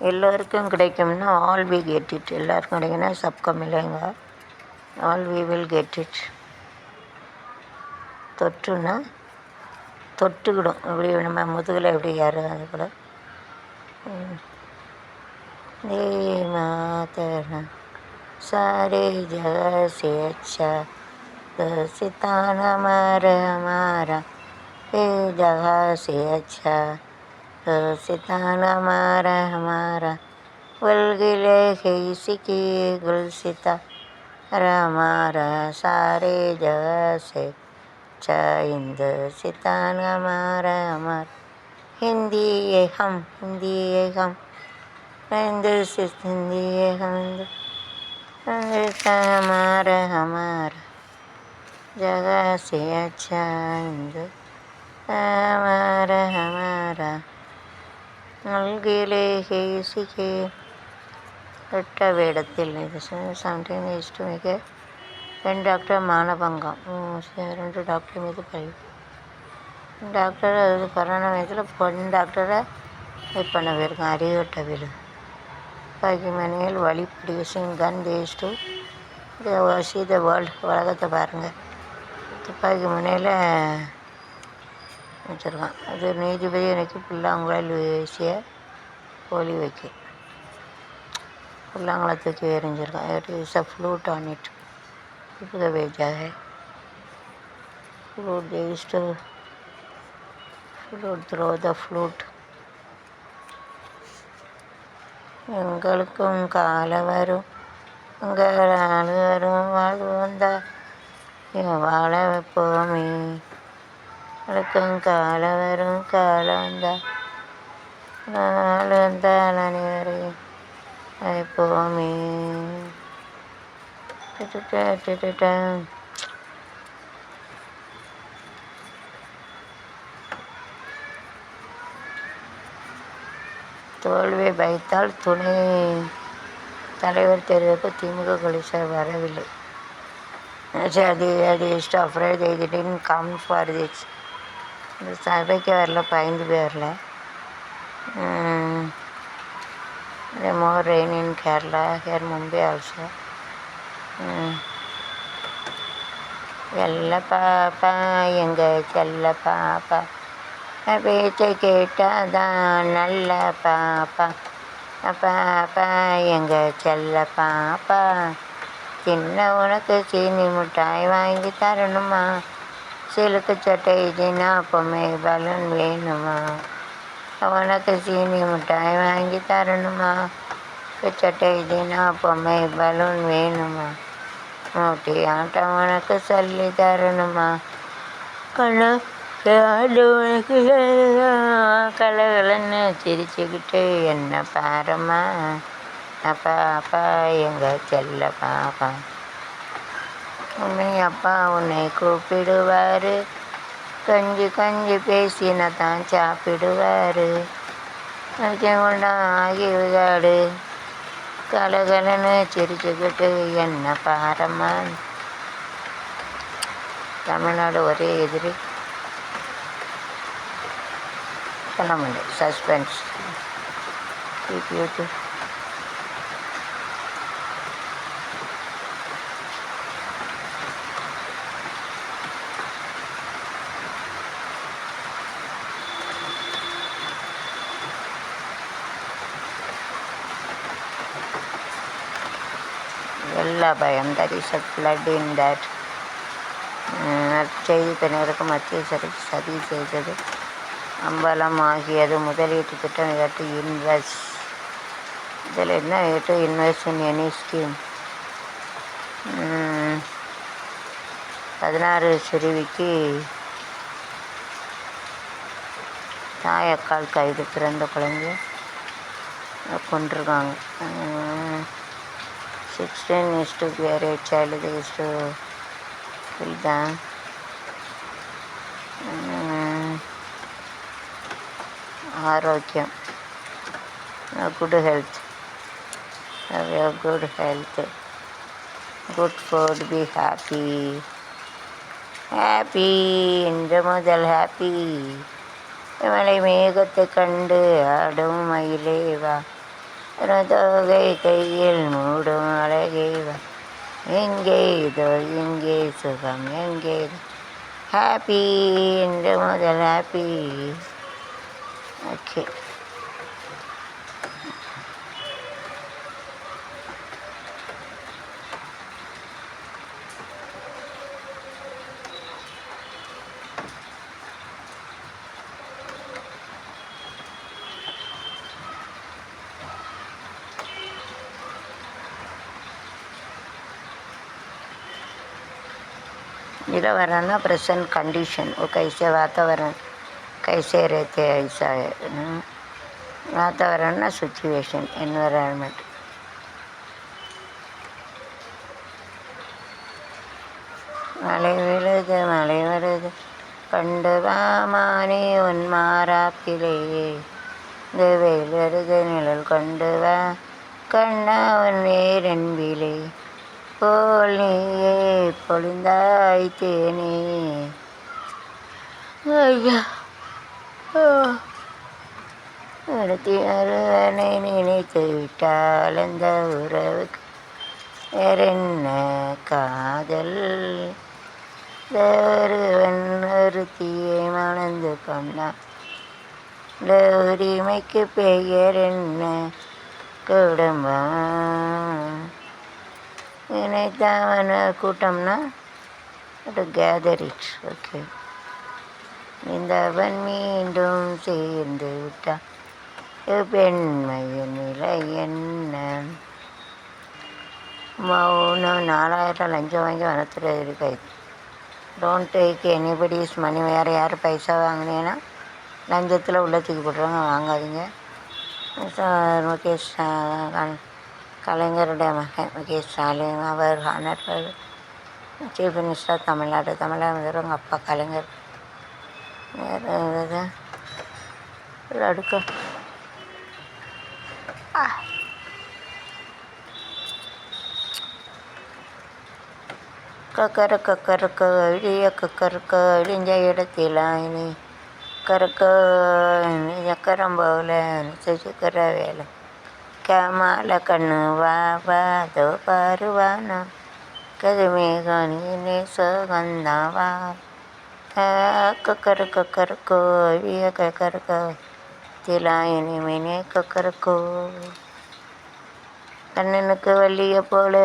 எல்லோருக்கும் கிடைக்கும்னா all we get it. எல்லாருக்கும் கிடைக்குன்னா சப்கா மிலேங்க, all we will get it. தொற்றுன்னா தொட்டுக்கிடும், இப்படி நம்ம முதுகில் எப்படி யாரும் அது கூட मातरा सारे जगह से अच्छा सिताना हमारा ये जगह से अच्छा सिताना हमारा गुलगिले किसी की गुलसिता हमारा सारे जगह से अच्छा हिंद सिताना हमारा हिंदी ये हम हिंदी ये हम हमारा जगह से अच्छा हिंद हमारा மல்கிலே கேசிகே எட்ட வேடத்தில் இது சம்டைம் இஷ்டு மிக 2 டாக்டர் மானபங்கம் 2 டாக்டர் மீது பழி. டாக்டர் அது கொரோனா வயதில் பொண்ணு டாக்டரை இது பண்ண போயிருக்கோம், அறிவுட்ட வீடு துப்பாக்கி மணியில் வழி ப்ரொடியூசிங் கன் வேஸ்ட்டு வாசி த வேர்ல்டு, உலகத்தை பாருங்கள். துப்பாக்கி முனையில் வச்சுருக்கான். அது நீதிபதி எனக்கு புல்லாங்குழல் வீசிய கோழி வைக்க புல்லாங்குழ தூக்கி எறிஞ்சிருக்கான். It is a flute on it இப்போ வேஜாக flute waste flute throw the flute. எங்களுக்கும் கால வரும் உங்கள் ஆள் வரும் வாழ்வு வந்தால் வாழ வைப்போமே. எங்களுக்கும் கால வரும் காலம் வந்தால் நாள் வந்தால் அனைவரையும் வைப்போமே. தோல்வியை பயத்தால் துணை தலைவர் தேர்வுக்கு திமுக போலீசார் வரவில்லை. அது இஷ்டம் afraid they didn't come for this. இந்த சபைக்கு வரல, பயந்து போய் வரல. more rain in Kerala, here Mumbai also. வெள்ள பாப்பா எங்க செல்ல பாப்பா பேச்சை கேட்டாதான் நல்ல பாப்பா பாப்பா எங்க செல்ல பாப்பா சின்ன உனக்கு சீனி மிட்டாய் வாங்கி தரணுமா, சிலுக்கு சட்டை ஜினா பொம்மை பலூன் வேணுமா, உனக்கு சீனி மிட்டாய் வாங்கி தரணுமா, சட்டை ஜினா பொம்மை பலூன் வேணுமா, மூட்டி ஆட்டம் உனக்கு சொல்லி தரணுமா, கண்ணு உனக்கு கலகலன்னு சிரிச்சுக்கிட்டு என்ன பாரம்மா பாப்பா எங்க செல்ல பாப்பா. உன்னை அப்பா உன்னை கூப்பிடுவார், கஞ்சி கஞ்சி பேசின தான் சாப்பிடுவார், கொண்டா ஆகி விகாடு கலகலன்னு சிரிச்சுக்கிட்டு என்ன பாரம்மா. தமிழ்நாடு ஒரே எதிரி சொல்ல முடியும். சஸ்பென்ஸ் யூடியூப் எல்லா பயம் that is a flood in that. செய்தி பின்னருக்கு மத்திய சதி செய்தது அம்பலம் ஆகியது. முதலீட்டு திட்டம் டு இன்வெஸ்ட். இதில் என்ன to invest in any scheme. 16 சிறுவிக்கு தாயக்கால் கைது, பிறந்த குழந்தைய கொண்டிருக்காங்க. 16 is to bear a child is to kill them. ஆரோக்கியம், good health, have a good health, good food, be happy, happy என்று முதல் happy. மலை மேகத்தை கண்டு ஆடும் மயிலே வா, தோகை கையில் மூடும் அழகே வா. எங்கே இதோ எங்கே சுகம் எங்கே ஹாப்பி என்று முதல் ஹாப்பி. ஓகே. निरावरण प्रेजेंट कंडीशन वो कैसे वातावरण कैसे रहते हैं ऐसा है वातावरण सिचुएशन एनवायरनमेंट. மழை வருது கண்டு வாமானே உன்மாராப்பிலே இந்த வெயில் வருது நிழல் கொண்டு வா கண்ணா உன் வேரென்பிலே போல் நீயே பொழிந்தாய் தேனே. ஒருவனை நினைத்து விட்டால் அந்த உறவுக்கு வேறென்ன காதல். ஒருவன் ஒருத்தியை மணந்து கொண்டான் உரிமைக்கு பெயர் என்ன குடும்பம். நினைத்தவன் கூட்டம்னா கேதரிங்ஸ். ஓகே. இந்தவன் மீண்டும் சேர்ந்து விட்டான் பெண்மையின் நிலை என்ன. மௌனம் 4000 லஞ்சம் வாங்கி வனத்தில் இருக்காது. டோன்ட் டேக் எனிபடிஸ் மணி. வேறு யார் பைசா வாங்கினீங்கன்னா லஞ்சத்தில் உள்ள தூக்கி போட்டுருவாங்க, வாங்காதீங்க. முகேஷ் கலைஞருடைய மகன் முகேஷ் ஸ்டாலின் அவர் ஹானர் சீஃப் மினிஸ்டர் தமிழ்நாடு முதல்வர் அப்பா கலைஞர். வேறு அடுக்க கக்கறக்க இழிய கக்கறக்க இழிஞ்ச இடத்தில் இனி கறக்க சக்கரம் போல சக்கர வேலை கேமால கண்ணு வா வா தோ பாருவானா கதுமேகா நீ சோகந்தா வா கக்கறக்கோ இழிய கக்கறக்க திலாயினி மீனே கக்கறக்கோ கண்ணனுக்கு வள்ளிய போல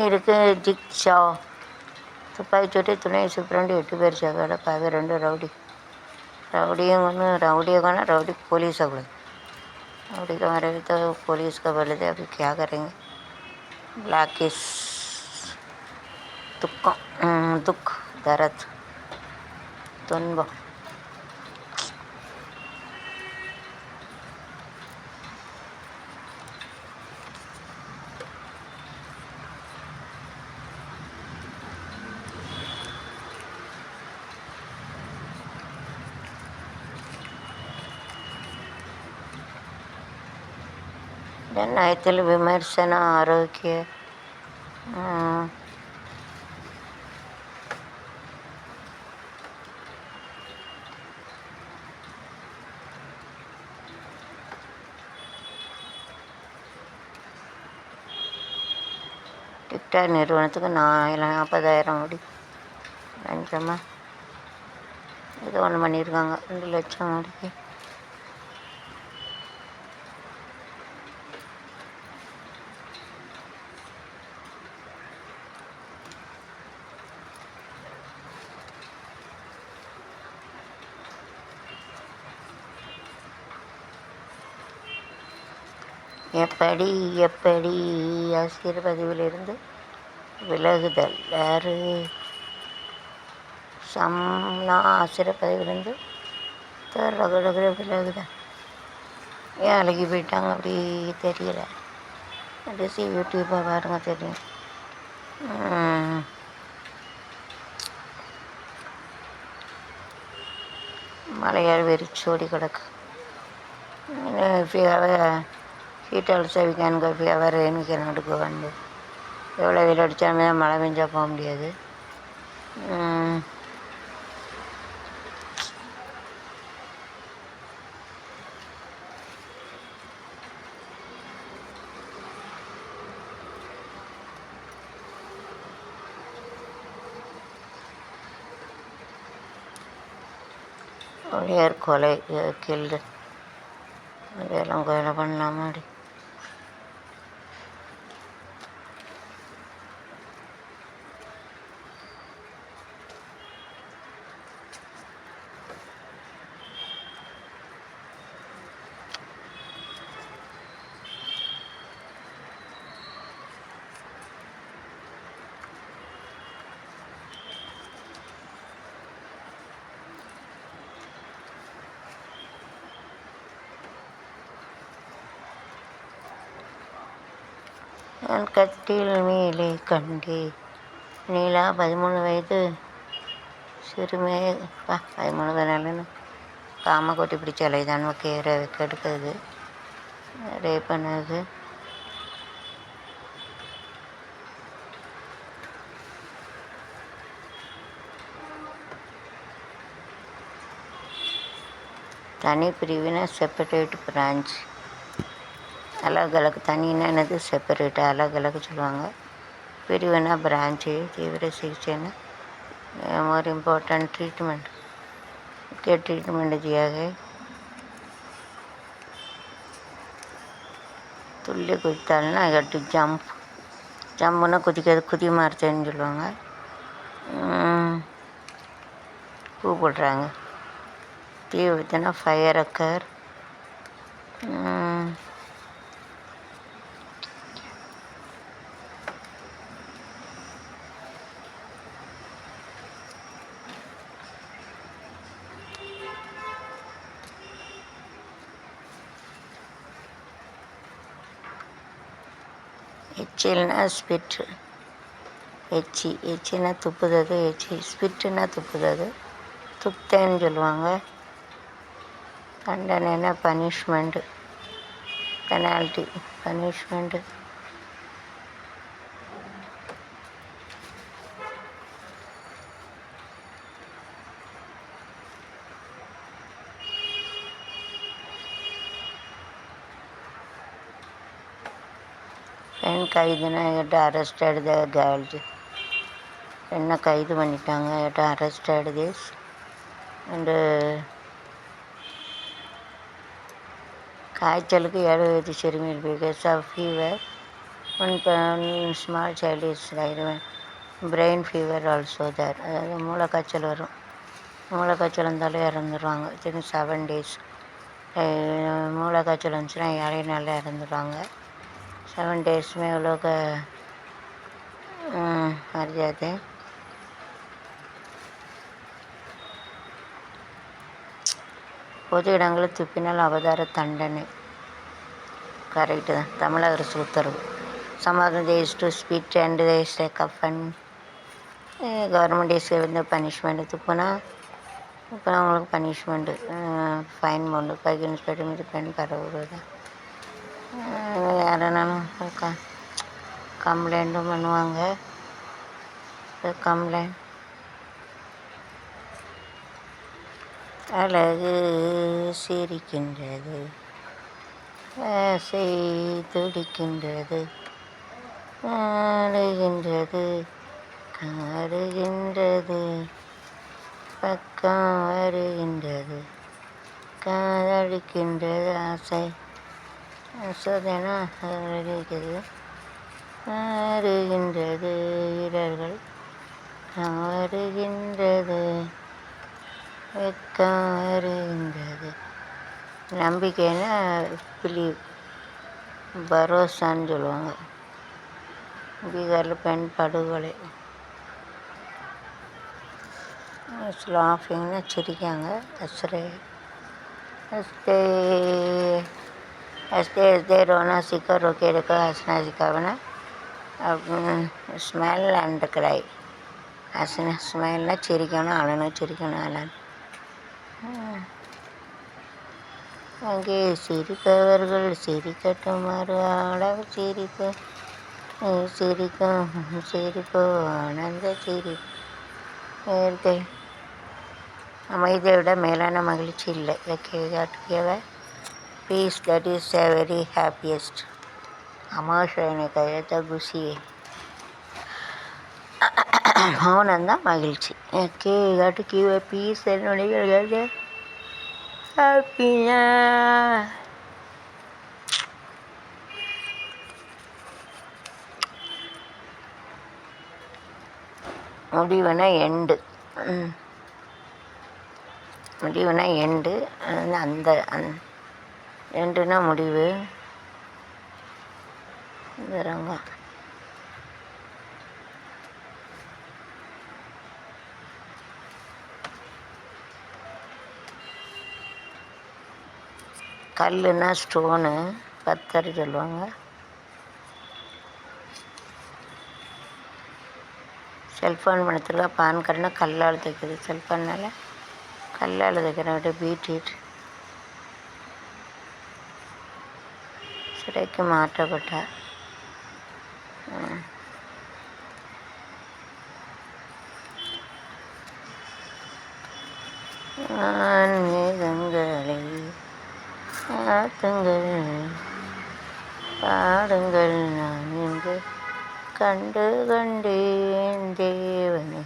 இருக்கு ஜிக்ஷா. துப்பாக்கி சூட்டி துணை சூப்பரண்டு 8 பேர் சேவை பாவே 2 रउडियों को ना रउडी पुलिस हो गई. रउडी को मारे भी तो पुलिस को बोले थे अभी क्या करेंगे. ब्लैक इस दुख दर्द तुनबो. जनहितल विमर्शन आरोग्य टिकटॉक நிறுவனத்துக்கு 40,000 கோடி லஞ்சமா ஏதோ ஒன்று பண்ணியிருக்காங்க. 2 லட்சம் கோடிக்கு. எப்படி எப்படி ஆசிரியர் பதவியிலிருந்து விலகுதல். யாரு சம்னா ஆசிரியர் பதவியிலிருந்து விலகுதல். ஏன் அழகி போயிட்டாங்க அப்படி தெரியல. அடிச்சு யூடியூப்பை பாருங்க தெரியும். மலையாள் வெறிச்சோடி கிடக்கு. Heat also we can go fever rain we can not go. வந்து எவ்வளோ வெயில் அடித்தாலுமே மழை பெஞ்சால் போக முடியாது. ஒளியார் கொலை கில்டு அதெல்லாம் கொலை பண்ணலாமாடி. நான் கட்டில் மேலே கண்டே நீலா 13 வயது சிறுமே 13 தானேன்னு காம கொட்டி பிடிச்ச அலைதான் கேரை கெடுக்கிறது ரேப் பண்ணது. தனி பிரிவினை செப்பரேட் பிரான்ச். அலக் அலக் தனின்னா என்னது செப்பரேட்டு, அலக் அலக் சொல்லுவாங்க. பிரிவுனா பிரான்ச்சு. தீவிர சிகிச்சைன்னா மோர் இம்பார்ட்டன்ட் ட்ரீட்மெண்ட் के ट्रीटमेंट दिया गया. துள்ளி குதித்தால்னா கட்டு ஜம்ப். ஜம்ப்னா குதிக்கிறது, குதி மாறுத்தேன்னு சொல்லுவாங்க. கூப்பிடுறாங்க. தீ விபத்துனா ஃபயர் அக்கர். எச்சில்னா ஸ்பிட். எச்சின்னா துப்புதது. ஸ்பிட்டுன்னா துப்புதது. துப்தேன்னு சொல்லுவாங்க. தண்டனைனா பனிஷ்மெண்ட்டு, பெனால்ட்டி, பனிஷ்மெண்ட்டு. பெண் கைதுனா எட்ட அரெஸ்டட் த கேர்ள்ஸ். பெண்ணை கைது பண்ணிட்டாங்க. எட்ட அரெஸ்டட் திஸ் அண்டு. காய்ச்சலுக்கு 7 வயது சிறுமியில் because of fever. One small child is brain fever also there. அதாவது மூளைக்காய்ச்சல் வரும். மூளைக்காய்ச்சல் இருந்தாலும் இறந்துருவாங்க. 7 days. மூளைக்காய்ச்சல் வந்துச்சுன்னா 7 நாளில் இறந்துடுவாங்க. 7 days में वो लोग मर जाते हैं. பொது இடங்களில் துப்பினால் அவதார தண்டனை. கரெக்டு தான். தமிழக அரசு உத்தரவு. சமாதம் these to spit and these cough and government is வந்து பனிஷ்மெண்ட்டு. துப்புனா அவங்களுக்கு பனிஷ்மெண்ட்டு, ஃபைன் போண்டு. பைக் இன்ஸ்பெக்டர் மீது பெண் பரவுறது. யாருனாலும் கம்ப்ளைண்ட்டும் பண்ணுவாங்க. கம்ப்ளைண்ட். அழகு சிரிக்கின்றது, ஆசை துடிக்கின்றது, ஆடுகின்றது, காடுகின்றது, பக்கம் வருகின்றது, காதடிக்கின்றது, ஆசை அசோதனா இருக்கிறது, ஆடுகின்றது, வீரர்கள் வருகின்றது, வெக்கம் வருகின்றது. நம்பிக்கைன்னா பிலீவ், பரோசான்னு சொல்லுவாங்க. பீகாரில் பெண் படுகொலை. லாஃபிங்னா சிரிக்காங்க. அஸ்ரே हंसते हंसते हंसते रोना सीखो, रोके रखो हंसना सिखावना. ஸ்மைல் அண்ட் கிரை. ஸ்மைல்னா சிரிக்கணும், அழணும், சிரிக்கணும், அழணும். அங்கே சிரிப்பவர்கள் சிரிக்கட்டும், அளவு சிரிப்பு, சிரிக்கும் சிரிப்போ ஆனந்த சிரிப்பு. இயற்கை அமைதியை விட மேலான மகிழ்ச்சி இல்லை. Peace that is a very happiest. அமாஷனை கையத்த குஷி. மௌனந்தான் மகிழ்ச்சி. பீஸ் என்னுடைய ஹாப்பியா முடிவுனா எண்டு. முடிவுனா எண்டு. அந்த எண்டுனா முடிவு. இந்த ரங்கம் கல்லுன்னா ஸ்டோனு, பத்தர் சொல்லுவாங்க. செல்ஃபோன் பணத்தில் பான் கார்டுனா கல்லால் தைக்கிறது. செல்ஃபோன்னால் கல்லால் தைக்கிறேன். விட பீட்ரூட் சிறைக்கு மாற்றப்பட்டார். ஆன்மீகங்களை ஆத்துங்கள் பாடுங்கள், நான் இங்கு கண்டு கொண்டேன் தேவனை.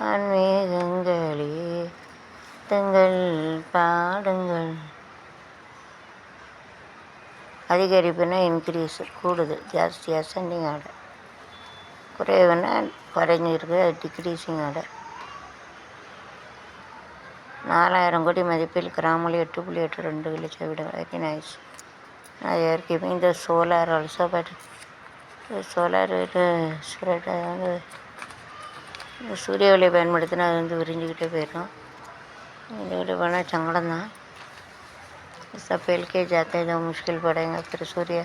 ஆன்மீகங்களே தங்கள் பாடுங்கள். அதிகரிப்புனா இன்க்ரீஸு, கூடுது, ஜாஸ்தி, அசெண்டிங் ஆர்டர். குறைவுனா குறைஞ்சிருக்கு, டிக்ரீஸிங் ஆர்டர். 4000 கோடி மதிப்பில் கிராமில் 8.82 லட்சம் விட வெரி நைஸ். நான் ஏற்கனவே இந்த solar also but solar spread வந்து சூரிய ஒளியை பயன்படுத்தினா அது வந்து விரிஞ்சிக்கிட்டே போயிடும். இது போனால் சங்கடம் தான். सब फैल के जाते हैं, जब मुश्किल पड़ेगा फिर सूर्य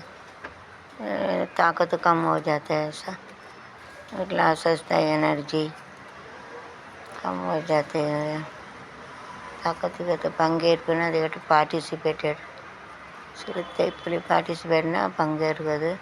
ताकत कम हो जाता है. ऐसा ग्लासेस का एनर्जी कम हो जाते हैं. ताकत कहते பங்கேற்புனா அதை கேட்டு பார்ட்டிசிபேட்டட். சிறுத்தை புலி பார்ட்டிசிபேட்னா பங்கேற்கிறது.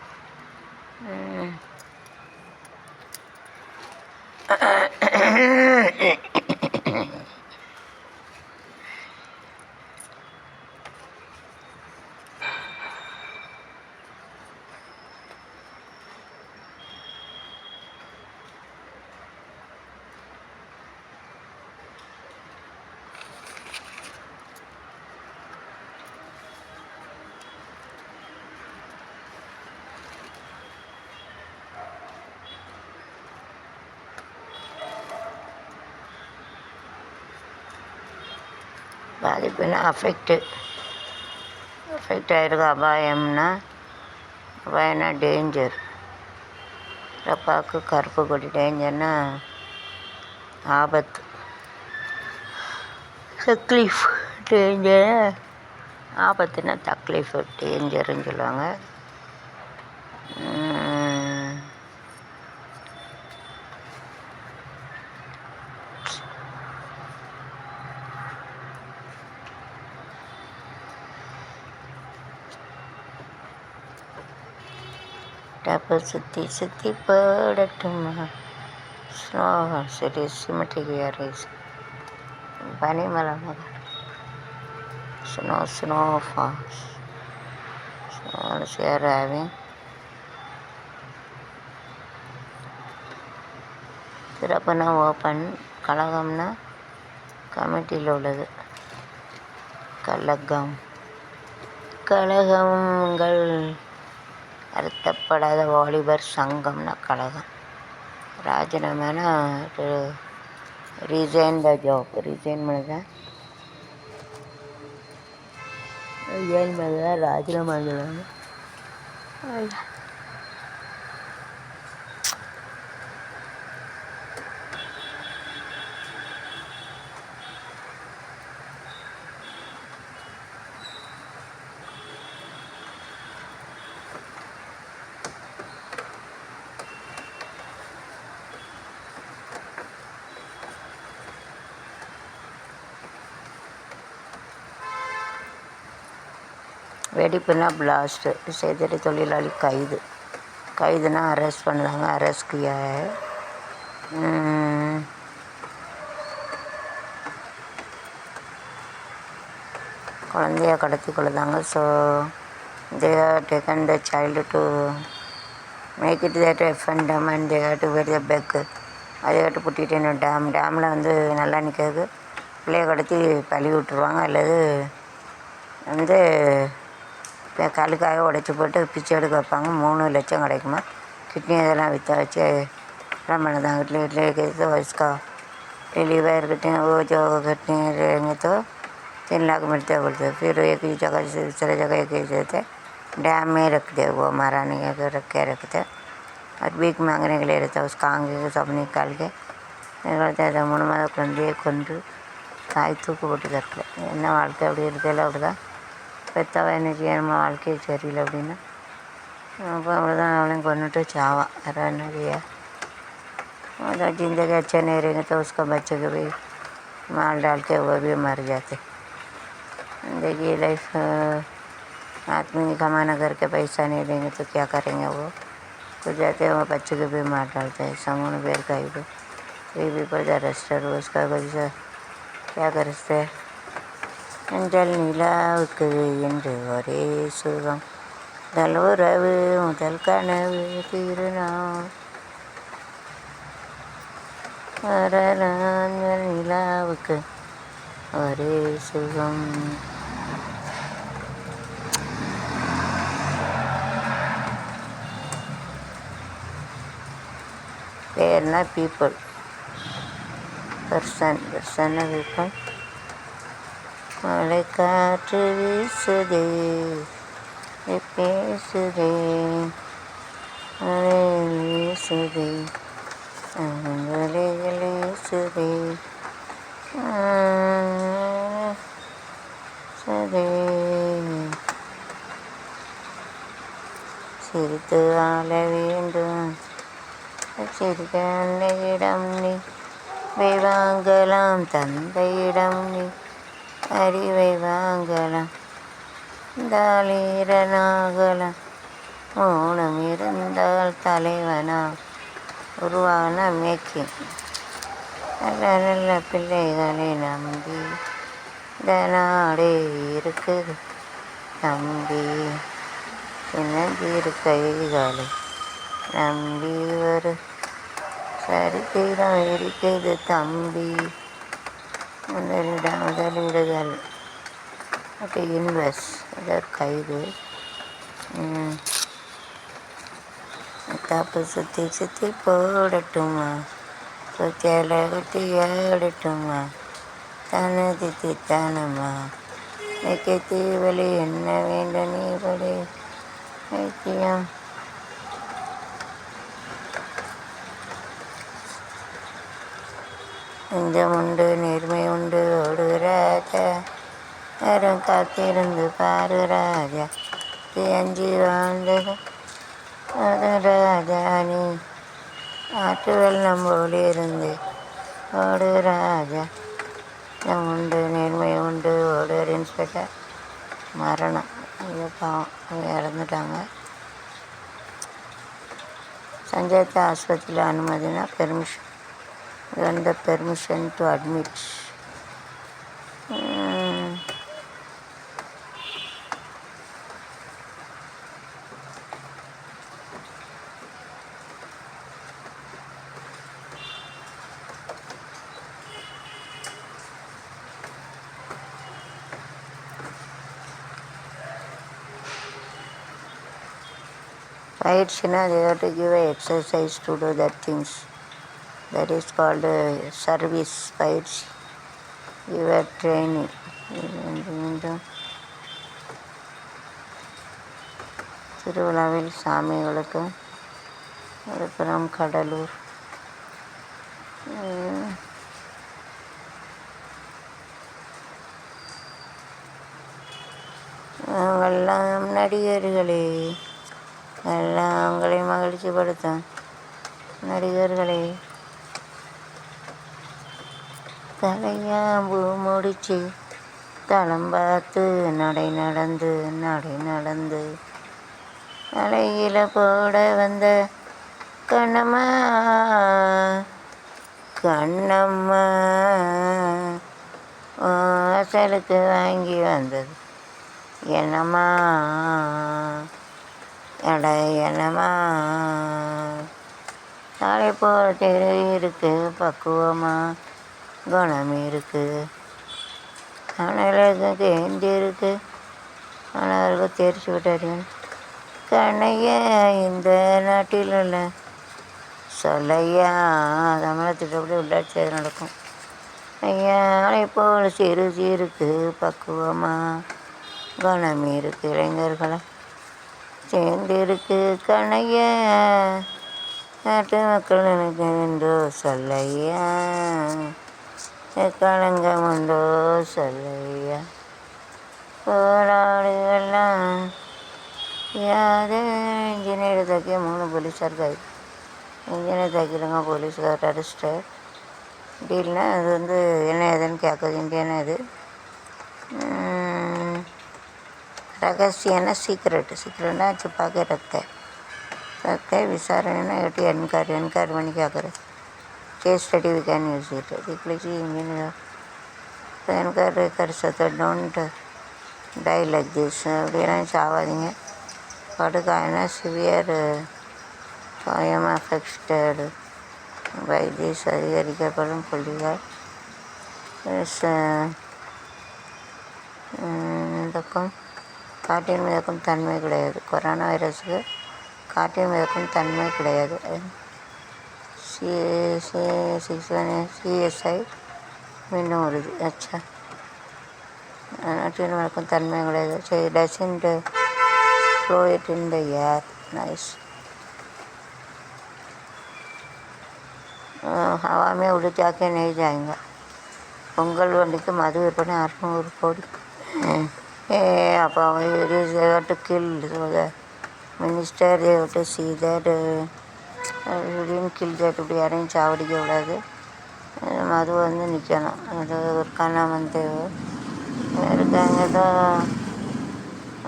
பாதிப்புனா அஃபெக்ட் ஆகிருக்கு. அபாயம்னா டேஞ்சர். ரப்பாக்கு கருப்பு கொடி. டேஞ்சர்னா ஆபத்து. தக்லீஃப் டேஞ்சர். ஆபத்துனா தக்லீஃப் டேஞ்சருன்னு சொல்லுவாங்க. டப்பை சுற்றி சுற்றி போடட்டுமா. ஸ்னோ சரி சிமெட்ரிக் ஏர்வேஸ். பனிமலை நகர். Snow falls. சேராவின் சிறப்புனா ஓப்பன். கழகம்னா கமிட்டியில் உள்ளது. கழகங்கள் அறுத்தப்படாத வாலிபர் சங்கம்னா கழகம். ராஜினாமானா ரிசைன் த ஜாப். ரிசைன் பண்ணதான் ராஜினாமா சொல்லுவாங்க. வெடிப்புனா பிளாஸ்ட்டு. செய்திட தொழிலாளி கைதுனா அரெஸ்ட் பண்ணுறாங்க. அரெஸ்ட்கிய குழந்தைய கடத்தி கொள்ளுதாங்க. So they have taken the child to make it that offendum and they have to wear the bag. அதை விட்டு put it in a dam. டேமில் வந்து நல்லா நிற்கிறது. பிள்ளைய கடத்தி பழி விட்டுருவாங்க, அல்லது வந்து இப்போ கழுக்காக உடச்சி போட்டு பிச்சை எடுக்க வைப்பாங்க. 3 லட்சம் கிடைக்குமா. கிட்னி இதெல்லாம் விற்ற வச்சு எல்லாம் பண்ணுதாங்க. इतने कैसे इसका डिलीवर करते हैं, वो जो करते हैं रहेंगे तो 3 लाख मिलते बोलते। फिर एक ही जगह से दूसरे जगह एक ही देते, डैम में रखते, वो माराने के रख के रखते और भीख मांगने के लिए रहता है। उसका आगे सब निकाल के निकलते हैं। 3 மாதம் குழந்தையை கொன்று தாய் தூக்கு போட்டு தரல. என்ன வாழ்க்கை அப்படி இருக்கையில் அப்படிதான் பெற்றவ என்ன செய்யணுமா, வாழ்க்கையை சரியில்லை அப்படின்னா அப்போ அப்படிதான் அவளையும் கொண்டுட்டு चावा வேறு என்ன செய்ய. मतलब ज़िंदगी अच्छे नहीं रहेंगे तो उसका बच्चे को भी मार डाल के वो भी मर जाते। देखिए लाइफ आदमी कमाना करके पैसा नहीं देंगे तो क्या करेंगे वो, तो जाते हैं वो बच्चे को भी मार डालते हैं। समूह बेर कहीं भी पर रजिस्टर उसका कुछ क्या करते அஞ்சல் நிலாவுக்கு என்று ஒரே சுகம் தலுறவு முதல் கனவு திருநாள் வரலாஞ்சல் நிலாவுக்கு ஒரே சுகம். பேர்னா பீப்புள், பர்சன் பீப்புள். மழை காற்று வீசுதே பேசுதே மழை வீசுதே வலைகள் வீசுதே சுதே சிரித்து வாழ வேண்டும் சிரிக்க அன்னையிடம் நீ வாங்கலாம், தந்தையிடம் நீ அறிவை வாங்கலாம், தாளீரனாகலாம். மௌனம் இருந்தால் தலைவனா உருவான மேக்கிங். நல்ல நல்ல பிள்ளைகளை நம்பி இந்த நாடே இருக்குது தம்பி. சின்னஞ்சிறு கைகளை நம்பி ஒரு சரித்திரம் இருக்குது தம்பி. முதலீடுகள் இன்வெஸ்ட் கைது தப்பு சுற்றி சுற்றி போடட்டுமா, சொத்தியால குத்தி ஆடட்டுமா, தனது தித்தானம்மா வைக்க தீவலி என்ன வேண்டும் நீ படி வைத்தியம். நெஞ்சம் உண்டு நேர்மை உண்டு ஓடு ராஜா, யாரும் காத்திருந்து பாரு ராஜா, அஞ்சு வாழ்ந்தது அது ராஜா. நீ ஆற்று வெள்ளம் போல் இருந்து ஓடு ராஜா. நெஞ்சம் உண்டு நேர்மை உண்டு ஓடு. இன்ஸ்பெக்டர் மரணம், ஐயோ பாவம் அவங்க இறந்துட்டாங்க. சஞ்சயத்தை ஆஸ்பத்திரியில் அனுமதினா permission, given the permission to admit. Right, they have to give an exercise to do that things. That is called service பயிற்சி. Your training. திருவிழாவில் சாமிகளுக்கு விழுப்புரம் கடலூர். எல்லாம் நடிகர்களே, எல்லாம் உங்களை மகிழ்ச்சிப்படுத்தும் நடிகர்களே. தலையாம்பூ முடிச்சு தளம் பார்த்து நடை நடந்து தலையில போட வந்த கண்ணம்மா வாசலுக்கு வாங்கி வந்தது என்னம்மா என்னம்மா. நாளை போல் தெரு இருக்கு, பக்குவமா குணம் இருக்கு, காணலுக்கு ஏந்தி இருக்கு ஆனால் தேர்ச்சி விட்டாரு கண்ணையா இந்த நாட்டில் உள்ள சொல்லையா தமிழகத்திட்டப்படி உள்ளாட்சி அது நடக்கும் ஐயா போல் சிறு சீருக்கு பக்குவமா குணம் இருக்கு இளைஞர்களை சேர்ந்திருக்கு கண்ணைய நாட்டு மக்கள் எனக்கு உண்டோ சொல்லையா களங்கம் உண்டோ சொல்லையா போராடுகள்லாம் யாது இன்ஜினை எடுத்தாக்கி 3 போலீஸார் கைது இன்ஜினை தாக்கிடுங்க போலீஸ்கார் அரெஸ்ட்டு டீல்னா அது வந்து என்ன ஏதுன்னு கேட்குது இந்தியனா இது ரகசியம்னா சீக்ரெட்னா துப்பாக்கி ரத்த விசாரணைனா எப்படி என்கொயரி பண்ணி கேட்குறது case study we can use it இதுக்குள்ளே இன்ஜினியர் என்கொயரி கரிசத்தை டோன்ட் டை லைக் திஸ் அப்படிலாம் சாவாதீங்க படுகாயனா சிவியர் காயம் அஃபெக்டடு பை திஸ் அதிகரிக்கப்படும் புள்ளிகள் மிதக்கும் காற்றின் மிதக்கும் தன்மை கிடையாது கொரோனா வைரஸுக்கு காற்றின் மிதக்கும் தன்மை கிடையாது சிஎஸ்ஐ மீண்டும் வருது அச்சா காற்றின் மிதக்கும் தன்மை கிடையாது doesn't flow it in the air nice हवा में उड़ जाके नहीं जाएगा பொங்கல் வண்டிக்கு மது விற்பனை 600 கோடி அப்போ to kill minister to see that kill that இப்படி யாரையும் சாவடிக்க கூடாது மது வந்து நிற்கணும் அது ஒரு கண்ணாமன் தேவை இருக்காங்க தான்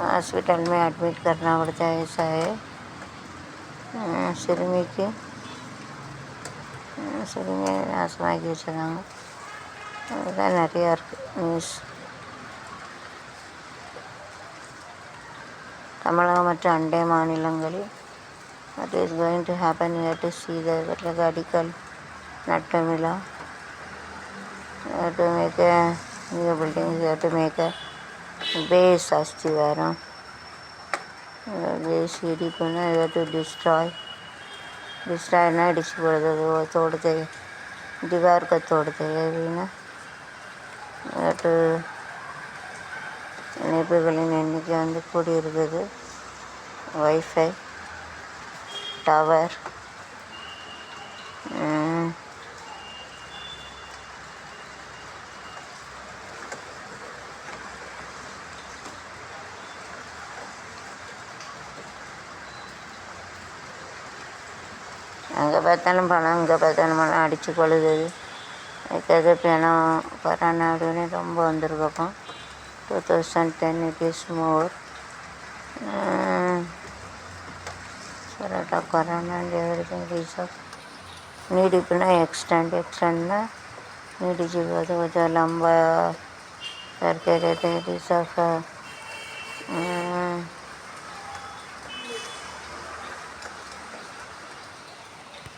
हॉस्पिटल में एडमिट करना पड़ता है ऐसा है சிறுமிக்கு சிறுமி நாசமாக்கி வச்சுருக்காங்க அதுதான் நிறையா இருக்குது நியூஸ் தமிழகம் மற்றும் அண்டை மாநிலங்களில் what is going to happen we have to see the அடிக்கல் நட்டம் விழா to make a new buildings we have to make a base அஸ்திவாரம் base இடிப்புனா we have to டிஸ்ட்ராய்னா இடிச்சு போடுறது தோடு दीवार का तोड़ते हैं அப்படின்னா இணைப்புகளின் எண்ணிக்கை வந்து கூடியிருக்குது வைஃபை டவர் அங்கே பார்த்தாலும் பணம் இங்கே பார்த்தாலும் பணம் அடித்து கொழுது அதுக்காக பணம் கொரோனா அப்படின்னு ரொம்ப வந்திருக்கப்போ 2010 it is more சொல்லிட்டா கொரோனா எவ்ரிதிங் ரீசார்ஜ் நீடிப்புனா எக்ஸ்டெண்ட்னா நீடிச்சு போது கொஞ்சம் லம்பா இருக்கிறது ரீசார்ஜ்